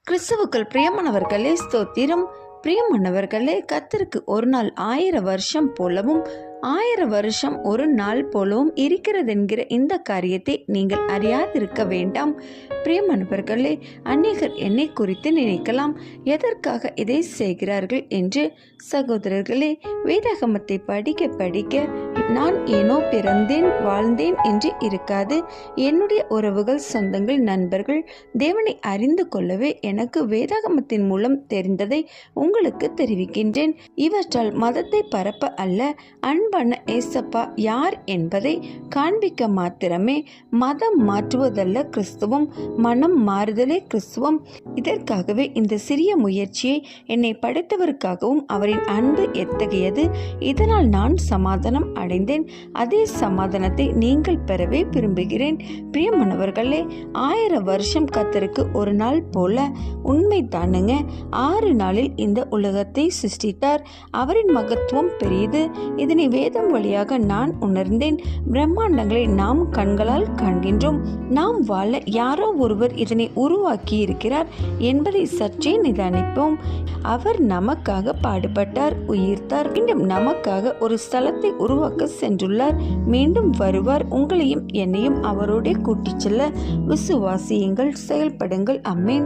கிறிஸ்துவுக்குள் பிரியமானவர்களே, ஸ்தோத்திரம். பிரியமானவர்களே, கர்த்தருக்கு ஒரு நாள் 1000 வருஷம் போலவும் 1000 வருஷம் ஒரு நாள் போலவும் இருக்கிறது என்கிற இந்த காரியத்தை நீங்கள் அறியாதிருக்க வேண்டாம். பிரியமானவர்களே, அநேகர் என்னை குறித்து நினைக்கலாம், எதற்காக இதை செய்கிறார்கள் என்று. சகோதரர்களே, வேதாகமத்தை படிக்க படிக்க நான் ஏனோ பிறந்தேன் வாழ்ந்தேன் என்று இருக்காது. என்னுடைய உறவுகள், சொந்தங்கள், நண்பர்கள் தேவனை அறிந்து கொள்ளவே எனக்கு வேதாகமத்தின் மூலம் தெரிந்ததை உங்களுக்கு தெரிவிக்கின்றேன். இவற்றால் மதத்தை பரப்ப அல்ல, அன்பான ஏசப்பா யார் என்பதை காண்பிக்க மாத்திரமே. மதம் மாற்றுவதல்ல கிறிஸ்துவம், மனம் மாறுதலே கிறிஸ்துவம். இதற்காகவே இந்த சிறிய முயற்சியை என்னை படைத்தவருக்காகவும் அவரின் அன்பு எத்தகையது, இதனால் நான் சமாதானம் அடைந்தேன். அதே சமாதானத்தை நீங்கள் பெறவே விரும்புகிறேன். பிரியமானவர்களே, 1000 வருஷம் கர்த்தருக்கு ஒரு நாள் போல. உண்மை தானுங்க. 6 நாளில் இந்த உலகத்தை சிருஷ்டித்தார். அவரின் மகத்துவம் பெரியது. இதனை வேதம் வழியாக நான் உணர்ந்தேன். பிரம்மாண்டங்களை நாம் கண்களால் காண்கின்றோம். நாம் வாழ யாரோ ஒருவர் இதனை உருவாக்கி இருக்கிறார் என்பதை சற்றே நிதானிப்போம். அவர் நமக்காக பாடுபட்டார், உயிர்த்தார். மீண்டும் நமக்காக ஒரு ஸ்தலத்தை உருவாக்க சென்றுள்ளார். மீண்டும் வருவார். உங்களையும் என்னையும் அவரோட கூட்டிச் செல்ல விசுவாசியுங்கள், செயல்படுங்கள். அமேன்.